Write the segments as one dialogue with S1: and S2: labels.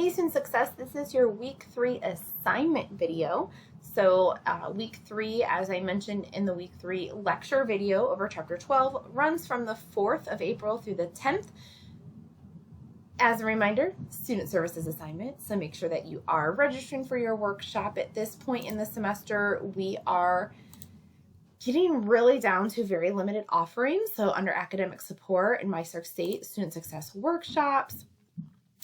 S1: Hey Student Success, this is your week 3 assignment video. So week 3, as I mentioned in the week 3 lecture video over chapter 12, runs from the 4th of April through the 10th. As a reminder, student services assignment, so make sure that you are registering for your workshop. At this point in the semester, we are getting really down to very limited offerings. So under academic support in MySark State Student Success workshops,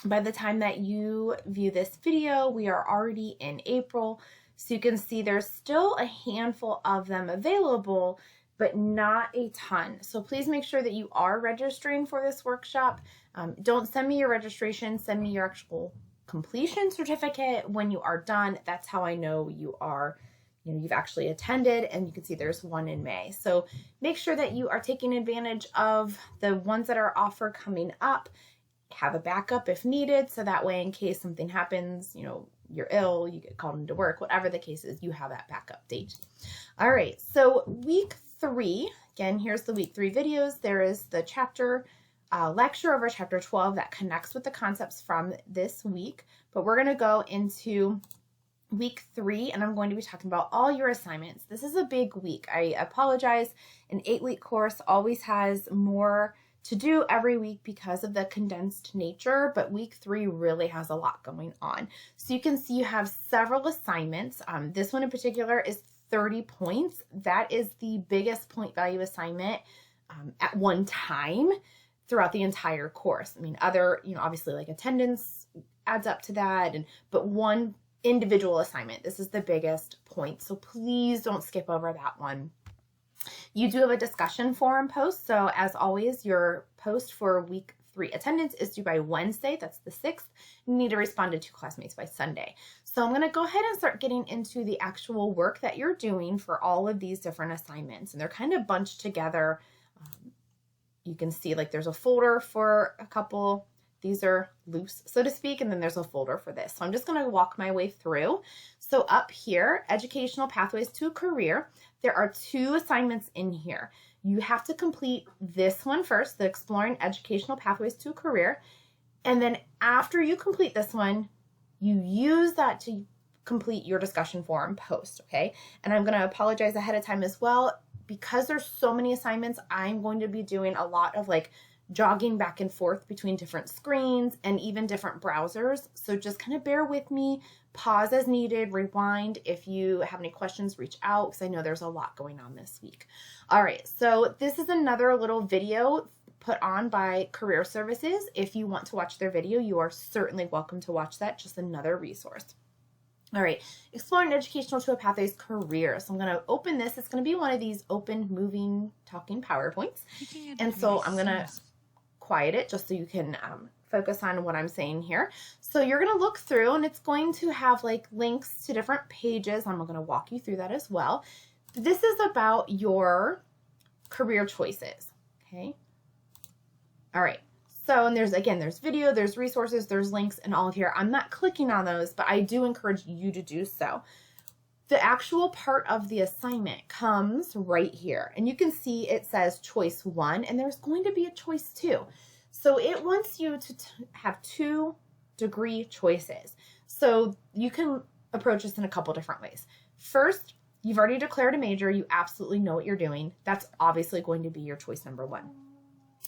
S1: by the time that you view this video, we are already in April. So you can see there's still a handful of them available, but not a ton. So please make sure that you are registering for this workshop. Don't send me your registration, send me your actual completion certificate when you are done. That's how I know you are, you've actually attended, and you can see there's one in May. So make sure that you are taking advantage of the ones that are offered coming up. Have a backup if needed, so that way in case something happens, you're ill, you get called into work, whatever the case is, you have that backup date. All right, so week 3, again, here's the week 3 videos. There is the chapter lecture over chapter 12 that connects with the concepts from this week, but we're going to go into week 3, and I'm going to be talking about all your assignments. This is a big week. I apologize. An 8-week course always has more to do every week because of the condensed nature, but week 3 really has a lot going on. So you can see you have several assignments. This one in particular is 30 points. That is the biggest point value assignment at one time throughout the entire course. I mean, other, obviously like attendance adds up to that, but one individual assignment, this is the biggest point. So please don't skip over that one. You do have a discussion forum post. So as always, your post for week 3 attendance is due by Wednesday. That's the 6th. You need to respond to 2 classmates by Sunday. So I'm going to go ahead and start getting into the actual work that you're doing for all of these different assignments. And they're kind of bunched together. You can see like there's a folder for a couple. These are loose, so to speak, and then there's a folder for this. So I'm just going to walk my way through. So up here, Educational Pathways to a Career, there are 2 assignments in here. You have to complete this one first, the Exploring Educational Pathways to a Career. And then after you complete this one, you use that to complete your discussion forum post, okay? And I'm going to apologize ahead of time as well. Because there's so many assignments, I'm going to be doing a lot of jogging back and forth between different screens and even different browsers. So just kind of bear with me, pause as needed, rewind. If you have any questions, reach out because I know there's a lot going on this week. All right, so this is another little video put on by Career Services. If you want to watch their video, you are certainly welcome to watch that. Just another resource. All right, Exploring Educational to a Pathways Career. So I'm going to open this. It's going to be one of these open, moving, talking PowerPoints. And so I'm going to quiet it just so you can focus on what I'm saying here. So you're going to look through, and it's going to have links to different pages. I'm going to walk you through that as well. This is about your career choices. Okay. All right. So, and there's video, there's resources, there's links and all of here. I'm not clicking on those, but I do encourage you to do so. The actual part of the assignment comes right here, and you can see it says choice 1, and there's going to be a choice 2. So it wants you to have 2 degree choices. So you can approach this in a couple different ways. First, you've already declared a major. You absolutely know what you're doing. That's obviously going to be your choice number 1.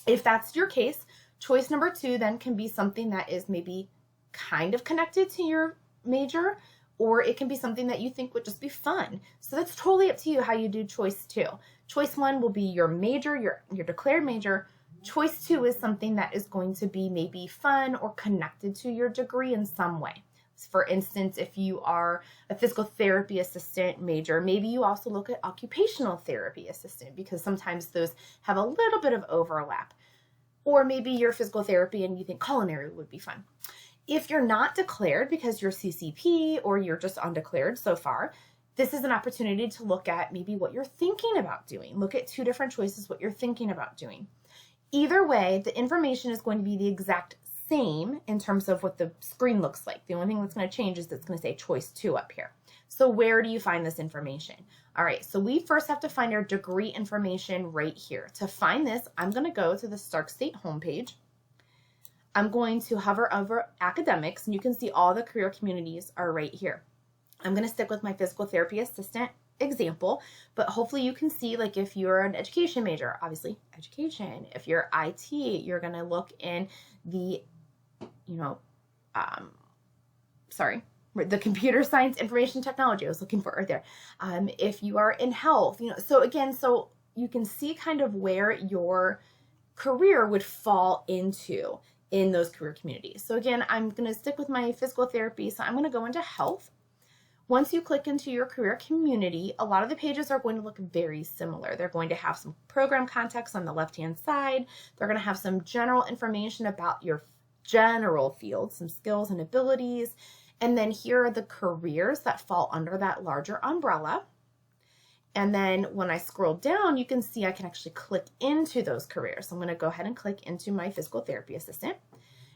S1: If that's your case, choice number 2 then can be something that is maybe kind of connected to your major, or it can be something that you think would just be fun. So that's totally up to you how you do choice 2. Choice 1 will be your major, your declared major. Choice 2 is something that is going to be maybe fun or connected to your degree in some way. For instance, if you are a physical therapy assistant major, maybe you also look at occupational therapy assistant because sometimes those have a little bit of overlap. Or maybe you're physical therapy and you think culinary would be fun. If you're not declared because you're CCP or you're just undeclared so far, this is an opportunity to look at maybe what you're thinking about doing. Look at 2 different choices, what you're thinking about doing. Either way, the information is going to be the exact same in terms of what the screen looks like. The only thing that's going to change is it's going to say choice 2 up here. So where do you find this information? All right, so we first have to find our degree information right here. To find this, I'm going to go to the Stark State homepage. I'm going to hover over academics, and you can see all the career communities are right here. I'm going to stick with my physical therapy assistant example, but hopefully you can see, like, if you're an education major, obviously education. If you're IT, you're going to look in the, the computer science, information technology. I was looking for it right there. If you are in health, so again, so you can see kind of where your career would fall into in those career communities. So again, I'm going to stick with my physical therapy. So I'm going to go into health. Once you click into your career community, a lot of the pages are going to look very similar. They're going to have some program context on the left-hand side. They're going to have some general information about your general field, some skills and abilities. And then here are the careers that fall under that larger umbrella. And then when I scroll down, you can see I can actually click into those careers. So I'm going to go ahead and click into my physical therapy assistant.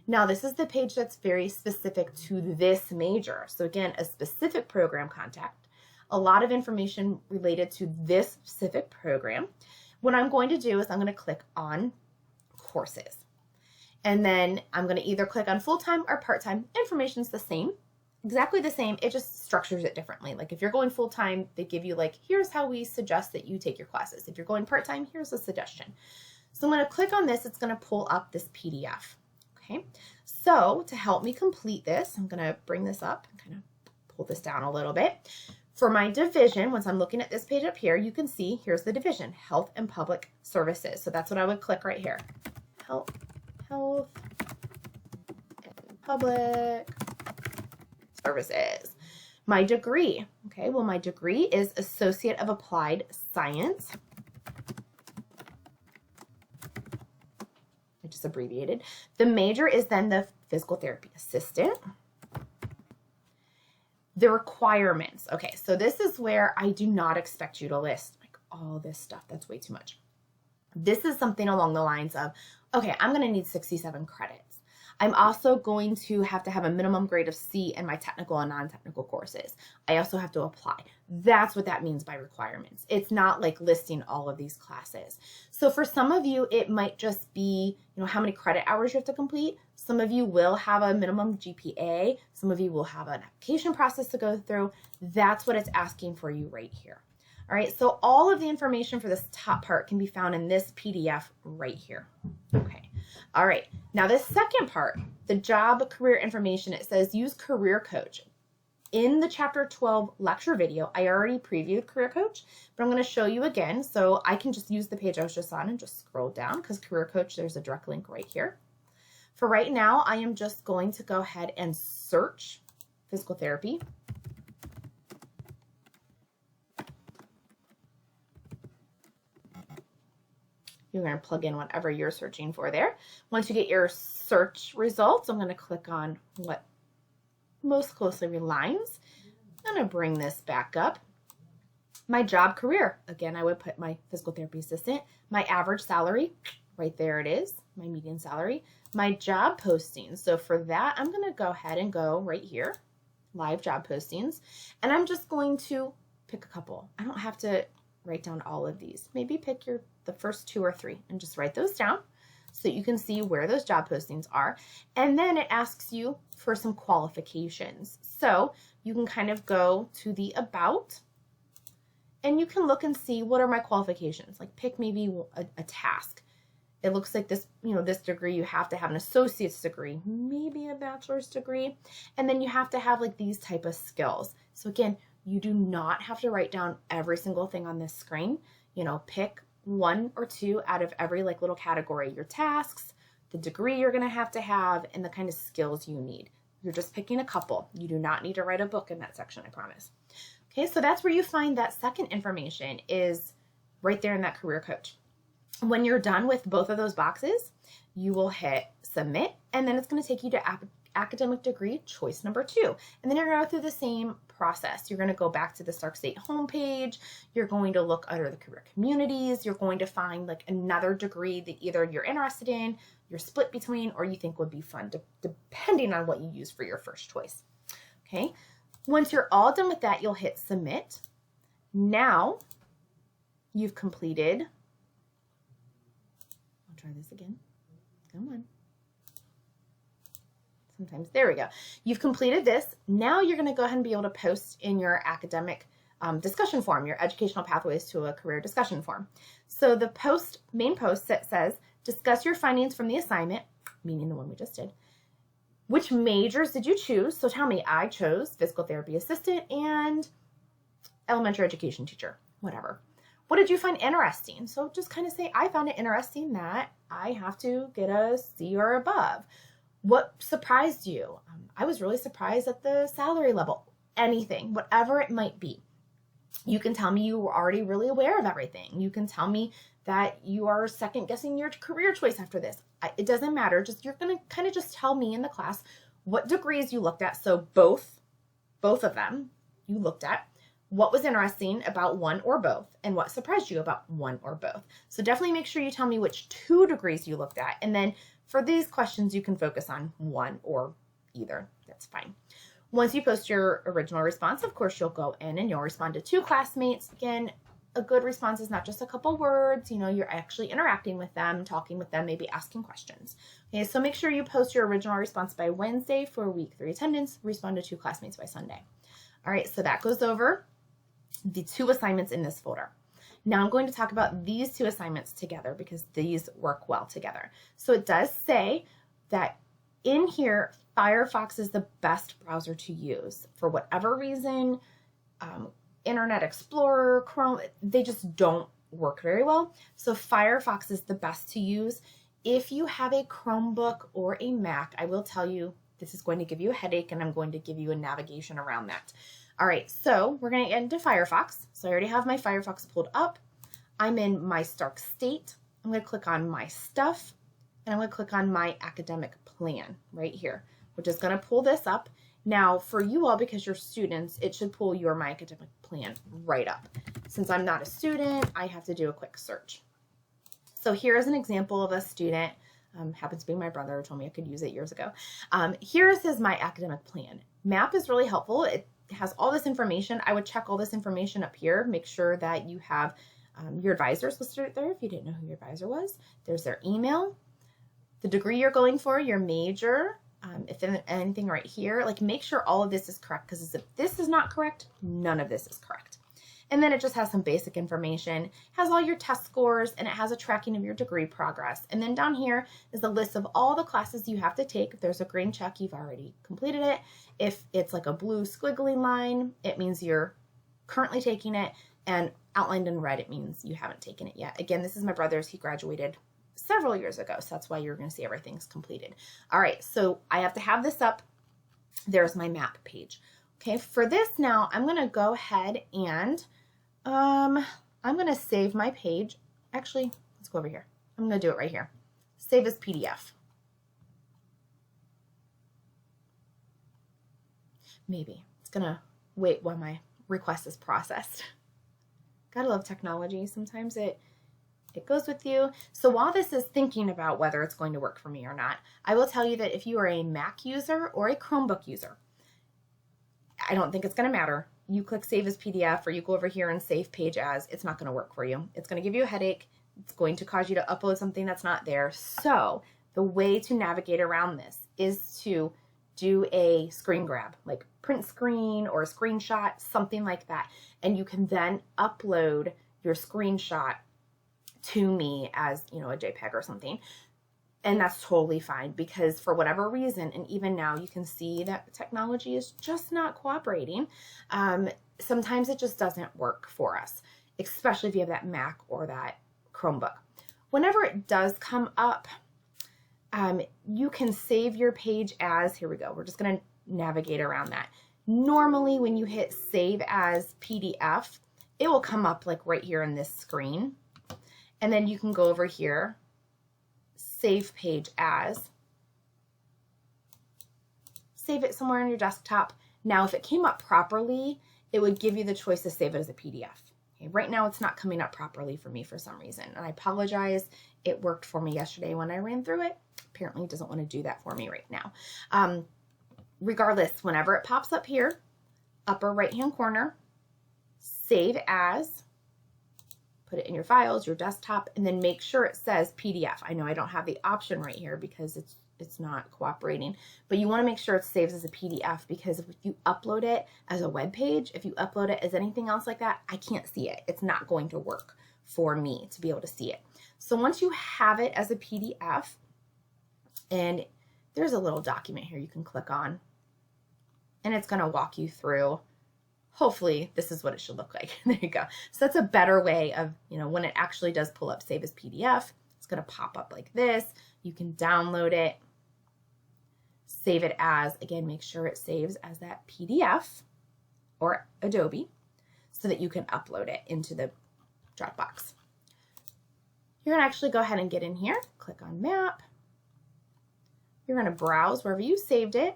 S1: Now, this is the page that's very specific to this major. So again, a specific program contact, a lot of information related to this specific program. What I'm going to do is I'm going to click on courses. And then I'm going to either click on full-time or part-time. Information's the same, exactly the same. It just structures it differently. Like if you're going full-time, they give you like, here's how we suggest that you take your classes. If you're going part-time, here's a suggestion. So I'm going to click on this. It's going to pull up this PDF. Okay, so to help me complete this, I'm going to bring this up and kind of pull this down a little bit. For my division, once I'm looking at this page up here, you can see here's the division, Health and Public Services. So that's what I would click right here. Health and Public Services. My degree. Okay, well, my degree is Associate of Applied Science. Just abbreviated. The major is then the physical therapy assistant. The requirements. Okay, so this is where I do not expect you to list like all this stuff. That's way too much. This is something along the lines of, okay, I'm going to need 67 credits. I'm also going to have a minimum grade of C in my technical and non-technical courses. I also have to apply. That's what that means by requirements. It's not like listing all of these classes. So for some of you, it might just be, how many credit hours you have to complete. Some of you will have a minimum GPA. Some of you will have an application process to go through. That's what it's asking for you right here. All right, so all of the information for this top part can be found in this PDF right here. Okay, all right. Now this second part, the job career information, it says use Career Coach. In the Chapter 12 lecture video, I already previewed Career Coach, but I'm going to show you again. So I can just use the page I was just on and just scroll down because Career Coach, there's a direct link right here. For right now, I am just going to go ahead and search physical therapy. You're going to plug in whatever you're searching for there. Once you get your search results, I'm going to click on what most closely aligns. I'm going to bring this back up. My job career. Again, I would put my physical therapy assistant. My average salary, right there it is, my median salary. My job postings. So for that, I'm going to go ahead and go right here, live job postings. And I'm just going to pick a couple. I don't have to write down all of these. Maybe pick the first 2 or 3 and just write those down so that you can see where those job postings are. And then it asks you for some qualifications. So you can kind of go to the about and you can look and see what are my qualifications. Like pick maybe a task. It looks like this, this degree, you have to have an associate's degree, maybe a bachelor's degree. And then you have to have like these type of skills. So again, you do not have to write down every single thing on this screen. Pick 1 or 2 out of every like little category, your tasks, the degree you're going to have, and the kind of skills you need. You're just picking a couple. You do not need to write a book in that section, I promise. Okay, so that's where you find that second information is right there in that Career Coach. When you're done with both of those boxes, you will hit submit, and then it's going to take you to academic degree choice number 2. And then you're going to go through the same process. You're going to go back to the Stark State homepage. You're going to look under the career communities. You're going to find like another degree that either you're interested in, you're split between, or you think would be fun, depending on what you use for your first choice. Okay. Once you're all done with that, you'll hit submit. Now you've completed. I'll try this again. Come on. Sometimes, there we go. You've completed this. Now you're going to go ahead and be able to post in your academic discussion forum, your educational pathways to a career discussion forum. So the main post that says, discuss your findings from the assignment, meaning the one we just did. Which majors did you choose? So tell me, I chose physical therapy assistant and elementary education teacher, whatever. What did you find interesting? So just kind of say, I found it interesting that I have to get a C or above. What surprised you? I was really surprised at the salary level. Anything, whatever it might be. You can tell me you were already really aware of everything. You can tell me that you are second guessing your career choice after this. It doesn't matter. You're going to kind of just tell me in the class what degrees you looked at. So both of them you looked at. What was interesting about one or both, and what surprised you about one or both. So definitely make sure you tell me which 2 degrees you looked at. And then for these questions, you can focus on one or either. That's fine. Once you post your original response, of course, you'll go in and you'll respond to 2 classmates. Again, a good response is not just a couple words. You know, you're actually interacting with them, talking with them, maybe asking questions. Okay, so make sure you post your original response by Wednesday for week 3 attendance. Respond to 2 classmates by Sunday. All right, so that goes over the 2 assignments in this folder. Now I'm going to talk about these 2 assignments together because these work well together. So it does say that in here, Firefox is the best browser to use. For whatever reason, Internet Explorer, Chrome, they just don't work very well. So Firefox is the best to use. If you have a Chromebook or a Mac, I will tell you this is going to give you a headache, and I'm going to give you a navigation around that. All right, so we're going to get into Firefox. So I already have my Firefox pulled up. I'm in my Stark State. I'm going to click on My Stuff, and I'm going to click on My Academic Plan right here, which is going to pull this up. Now, for you all, because you're students, it should pull your My Academic Plan right up. Since I'm not a student, I have to do a quick search. So here is an example of a student. Happens to be my brother who told me I could use it years ago. Here is his My Academic Plan. Map is really helpful. It has all this information. I would check all this information up here. Make sure that you have your advisors listed right there if you didn't know who your advisor was. There's their email, the degree you're going for, your major, if anything right here. Like, make sure all of this is correct, because if this is not correct, none of this is correct. And then it just has some basic information, has all your test scores, and it has a tracking of your degree progress. And then down here is a list of all the classes you have to take. If there's a green check, you've already completed it. If it's like a blue squiggly line, it means you're currently taking it, and outlined in red, it means you haven't taken it yet. Again, this is my brother's. He graduated several years ago, so that's why you're going to see everything's completed. All right, so I have to have this up. There's my map page. Okay, for this now, I'm going to go ahead and I'm going to save my page. Actually, let's go over here. I'm going to do it right here. Save as PDF. Maybe. It's going to wait while my request is processed. Gotta love technology. Sometimes it goes with you. So while this is thinking about whether it's going to work for me or not, I will tell you that if you are a Mac user or a Chromebook user, I don't think it's going to matter. You click Save as PDF, or you go over here and Save Page As, it's not going to work for you. It's going to give you a headache. It's going to cause you to upload something that's not there. So the way to navigate around this is to do a screen grab, like print screen or a screenshot, something like that. And you can then upload your screenshot to me as, you know, a JPEG or something. And that's totally fine, because for whatever reason, and even now you can see that technology is just not cooperating. Sometimes it just doesn't work for us, especially if you have that Mac or that Chromebook. Whenever it does come up, you can save your page as, here we go, we're just going to navigate around that. Normally when you hit Save as PDF, it will come up like right here in this screen. And then you can go over here, Save Page As, save it somewhere on your desktop. Now, if it came up properly, it would give you the choice to save it as a PDF. Okay, right now, it's not coming up properly for me for some reason, and I apologize. It worked for me yesterday when I ran through it. Apparently, it doesn't want to do that for me right now. Regardless, whenever it pops up here, upper right-hand corner, Save As, put it in your files, your desktop, and then make sure it says PDF. I know I don't have the option right here because it's it's not cooperating. But you want to make sure it saves as a PDF, because if you upload it as a web page, if you upload it as anything else like that, I can't see it. It's not going to work for me to be able to see it. So once you have it as a PDF, and there's a little document here you can click on, and it's going to walk you through. Hopefully this is what it should look like. There you go. So that's a better way of, when it actually does pull up save as PDF, it's going to pop up like this. You can download it, save it as, again, make sure it saves as that PDF or Adobe so that you can upload it into the Dropbox. You're going to actually go ahead and get in here, click on map. You're going to browse wherever you saved it.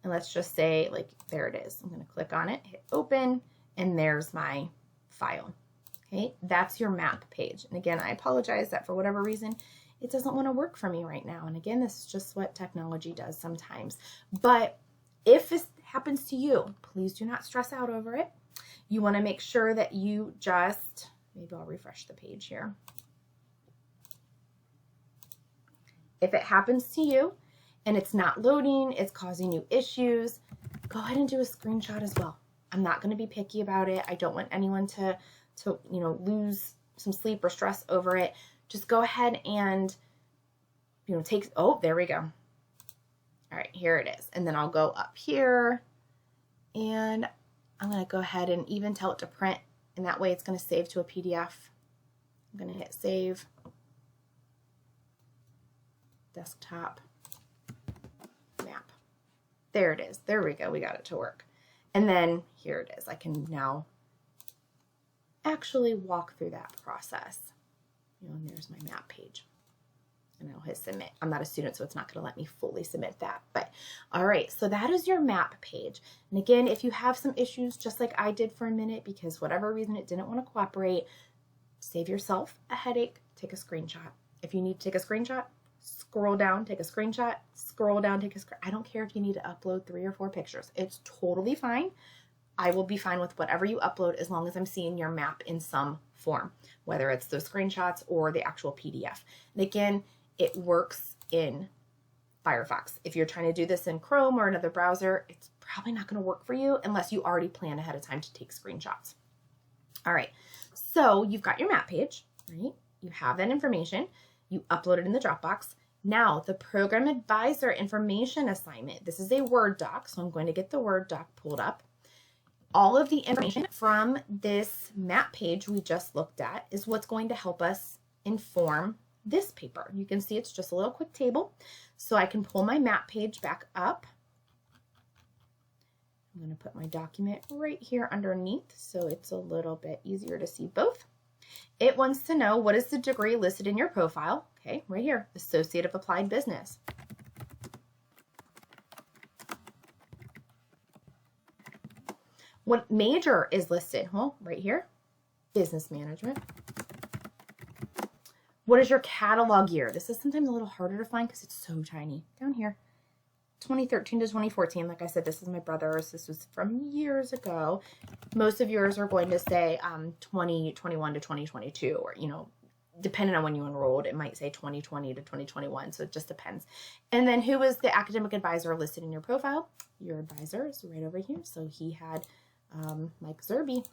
S1: And let's just say, like, there it is. I'm going to click on it, hit open, and there's my file. Okay, that's your map page. And again, I apologize that for whatever reason, it doesn't want to work for me right now. And again, this is just what technology does sometimes. But if this happens to you, please do not stress out over it. You want to make sure that you just, maybe I'll refresh the page here. If it happens to you, and it's not loading, it's causing you issues, go ahead and do a screenshot as well. I'm not going to be picky about it. I don't want anyone to lose some sleep or stress over it. Just go ahead and, take, oh, there we go. All right, here it is. And then I'll go up here, and I'm going to go ahead and even tell it to print, and that way it's going to save to a PDF. I'm going to hit save, desktop. Map. There it is. There we go. We got it to work. And then here it is. I can now actually walk through that process. And there's my map page. And I'll hit submit. I'm not a student, so it's not going to let me fully submit that. But all right, so that is your map page. And again, if you have some issues, just like I did for a minute, because whatever reason it didn't want to cooperate, save yourself a headache, take a screenshot. If you need to take a screenshot, scroll down, take a screenshot, scroll down, take a screenshot. I don't care if you need to upload 3 or 4 pictures. It's totally fine. I will be fine with whatever you upload as long as I'm seeing your map in some form, whether it's those screenshots or the actual PDF. And again, it works in Firefox. If you're trying to do this in Chrome or another browser, it's probably not going to work for you unless you already plan ahead of time to take screenshots. All right, so you've got your map page, right? You have that information. You upload it in the Dropbox. Now, the Program Advisor Information Assignment. This is a Word doc, so I'm going to get the Word doc pulled up. All of the information from this map page we just looked at is what's going to help us inform this paper. You can see it's just a little quick table. So I can pull my map page back up. I'm going to put my document right here underneath so it's a little bit easier to see both. It wants to know, what is the degree listed in your profile? Okay, right here, Associate of Applied Business. What major is listed? Well, right here, Business Management. What is your catalog year? This is sometimes a little harder to find because it's so tiny. Down here, 2013 to 2014. Like I said, this is my brother's. This was from years ago. Most of yours are going to say 2021 to 2022, or, depending on when you enrolled, it might say 2020 to 2021. So it just depends. And then who is the academic advisor listed in your profile? Your advisor is right over here. So he had Mike Zerby.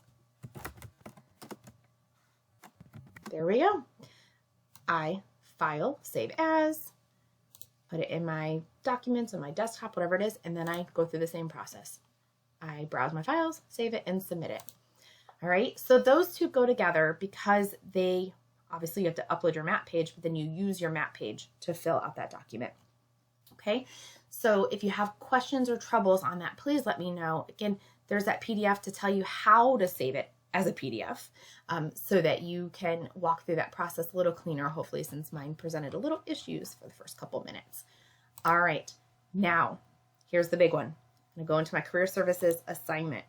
S1: There we go. I file, save as, put it in my documents on my desktop, whatever it is, and then I go through the same process. I browse my files, save it, and submit it. All right, so those two go together because they, obviously you have to upload your map page, but then you use your map page to fill out that document. Okay, so if you have questions or troubles on that, please let me know. Again, there's that PDF to tell you how to save it as a PDF so that you can walk through that process a little cleaner, hopefully, since mine presented a little issues for the first couple minutes. All right, now here's the big one. I'm gonna go into my career services assignment.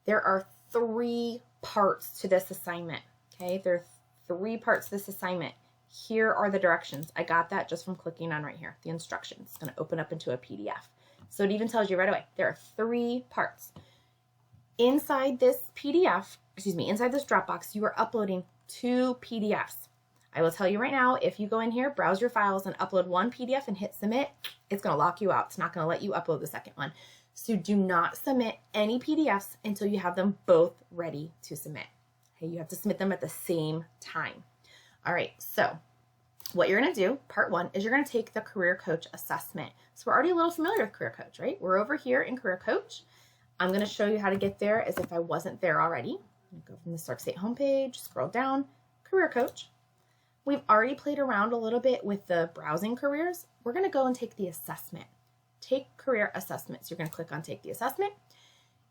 S1: There are 3 parts to this assignment, okay? There are 3 parts to this assignment. Here are the directions. I got that just from clicking on right here, the instructions. It's gonna open up into a PDF. So it even tells you right away, there are 3 parts. Inside this PDF, inside this Dropbox, you are uploading 2 PDFs. I will tell you right now, if you go in here, browse your files and upload one PDF and hit submit, it's going to lock you out. It's not going to let you upload the second one. So do not submit any PDFs until you have them both ready to submit. Okay, you have to submit them at the same time. All right, so what you're going to do, part one, is you're going to take the Career Coach assessment. So we're already a little familiar with Career Coach, right? We're over here in Career Coach. I'm going to show you how to get there as if I wasn't there already. Go from the Stark State homepage, scroll down, Career Coach. We've already played around a little bit with the browsing careers. We're going to go and take the assessment. Take career assessments. You're going to click on take the assessment.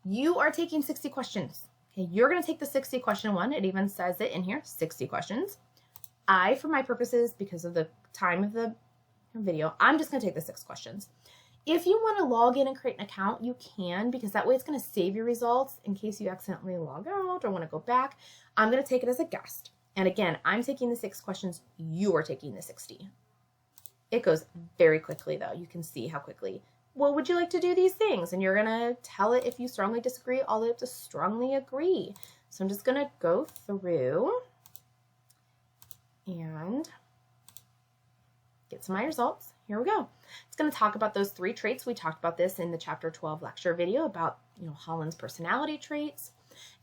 S1: You are taking 60 questions. Okay, you're going to take the 60 question one. It even says it in here, 60 questions. For my purposes, because of the time of the video, I'm just going to take the 6 questions. If you want to log in and create an account, you can, because that way it's going to save your results in case you accidentally log out or want to go back. I'm going to take it as a guest. And again, I'm taking the 6 questions. You are taking the 60. It goes very quickly, though. You can see how quickly. Well, would you like to do these things? And you're going to tell it if you strongly disagree, all the way up to strongly agree. So I'm just going to go through and get to my results. Here we go. It's going to talk about those 3 traits. We talked about this in the chapter 12 lecture video about, Holland's personality traits.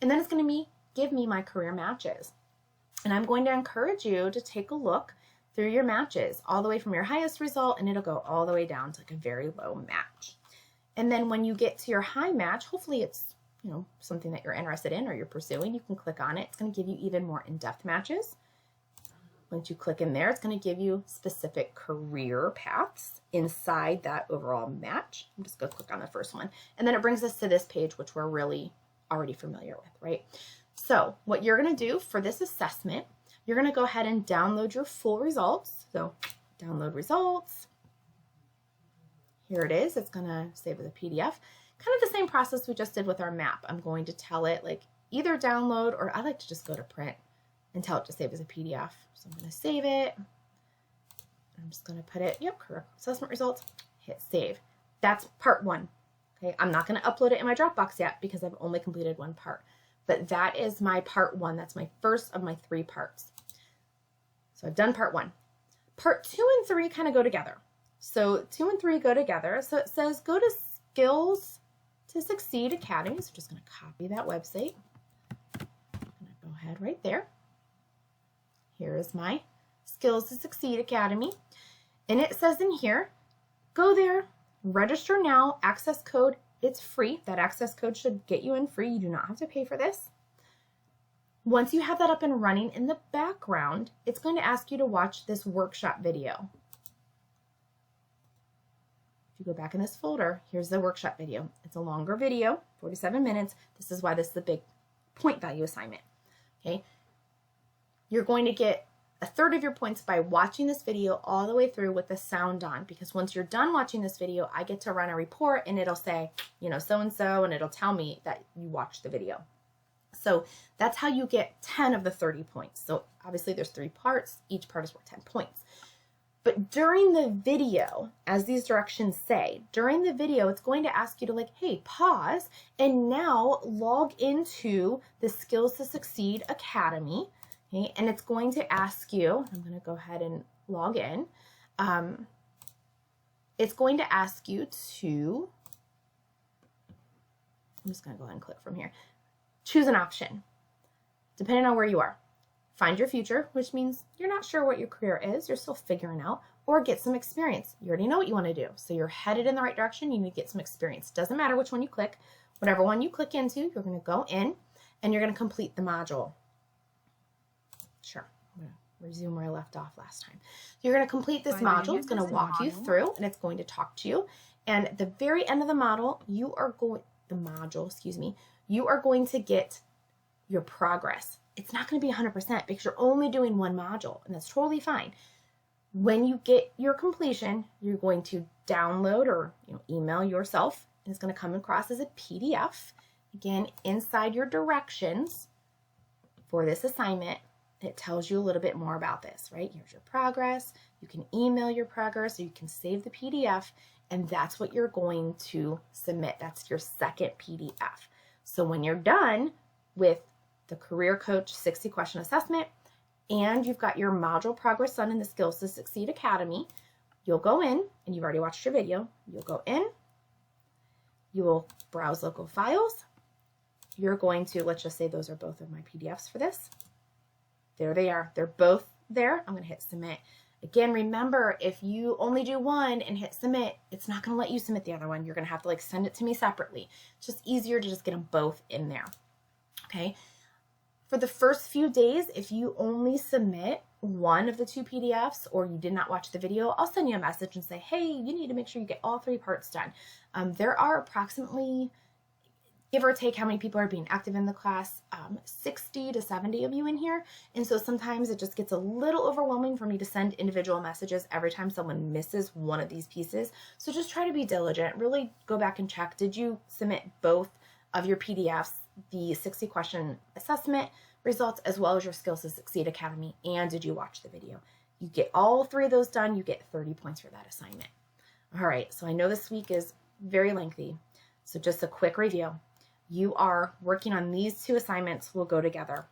S1: And then it's going to give me my career matches. And I'm going to encourage you to take a look through your matches all the way from your highest result, and it'll go all the way down to like a very low match. And then when you get to your high match, hopefully it's, something that you're interested in or you're pursuing, you can click on it. It's going to give you even more in-depth matches. Once you click in there, it's going to give you specific career paths inside that overall match. I'm just going to click on the first one. And then it brings us to this page, which we're really already familiar with, right? So what you're going to do for this assessment, you're going to go ahead and download your full results. So download results. Here it is. It's going to save as a PDF. Kind of the same process we just did with our map. I'm going to tell it like either download, or I like to just go to print and tell it to save as a PDF. So I'm going to save it. I'm just going to put it, career assessment results, hit save. That's part one. Okay, I'm not going to upload it in my Dropbox yet because I've only completed one part. But that is my part one. That's my first of my 3 parts. So I've done part 1. Part 2 and 3 kind of go together. So 2 and 3 go together. So it says go to Skills to Succeed Academy. So I'm just going to copy that website. I'm going to go ahead right there. Here is my Skills to Succeed Academy. And it says in here, go there, register now, access code. It's free. That access code should get you in free. You do not have to pay for this. Once you have that up and running in the background, it's going to ask you to watch this workshop video. If you go back in this folder, here's the workshop video. It's a longer video, 47 minutes. This is why this is a big point value assignment. Okay. You're going to get 1/3 of your points by watching this video all the way through with the sound on, because once you're done watching this video, I get to run a report and it'll say, so-and-so, and it'll tell me that you watched the video. So that's how you get 10 of the 30 points. So obviously there's 3 parts. Each part is worth 10 points. But during the video, as these directions say, during the video, it's going to ask you to hey, pause and now log into the Skills to Succeed Academy. Okay, and it's going to ask you, I'm going to go ahead and log in. It's going to ask you to, I'm just going to go ahead and click from here. Choose an option, depending on where you are. Find your future, which means you're not sure what your career is. You're still figuring out, or get some experience. You already know what you want to do. So you're headed in the right direction. You need to get some experience. Doesn't matter which one you click. Whatever one you click into, you're going to go in and you're going to complete the module. Sure. I'm going to resume where I left off last time. You're going to complete this module. It's going to walk you through and it's going to talk to you. And at the very end of the module, you are going to get your progress. It's not going to be 100% because you're only doing one module, and that's totally fine. When you get your completion, you're going to download or email yourself, and it's going to come across as a PDF. Again, inside your directions for this assignment, it tells you a little bit more about this, right? Here's your progress. You can email your progress, or you can save the PDF, and that's what you're going to submit. That's your second PDF. So when you're done with the Career Coach 60 question assessment, and you've got your module progress done in the Skills to Succeed Academy, you'll go in, and you've already watched your video, you'll go in, you will browse local files, you're going to, let's just say those are both of my PDFs for this. There they are. They're both there. I'm going to hit submit. Again, remember, if you only do one and hit submit, it's not going to let you submit the other one. You're going to have to like send it to me separately. It's just easier to just get them both in there. Okay. For the first few days, if you only submit one of the 2 PDFs or you did not watch the video, I'll send you a message and say, hey, you need to make sure you get all 3 parts done. There are approximately, give or take how many people are being active in the class, 60 to 70 of you in here. And so sometimes it just gets a little overwhelming for me to send individual messages every time someone misses one of these pieces. So just try to be diligent, really go back and check. Did you submit both of your PDFs, the 60 question assessment results, as well as your Skills to Succeed Academy? And did you watch the video? You get all 3 of those done, you get 30 points for that assignment. All right, so I know this week is very lengthy. So just a quick review. You are working on these 2 assignments will go together.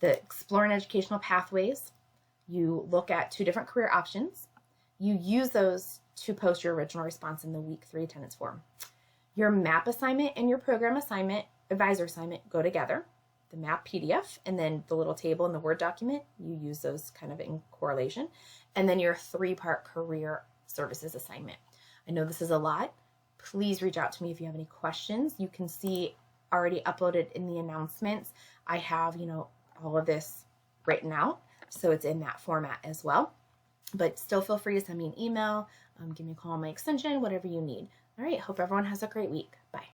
S1: The Exploring Educational Pathways, you look at 2 different career options. You use those to post your original response in the week 3 attendance form. Your map assignment and your program assignment, advisor assignment, go together. The map PDF and then the little table in the Word document, you use those kind of in correlation. And then your 3-part career services assignment. I know this is a lot. Please reach out to me if you have any questions. You can see already uploaded in the announcements. I have, all of this written out, so it's in that format as well. But still feel free to send me an email, give me a call on my extension, whatever you need. All right, hope everyone has a great week.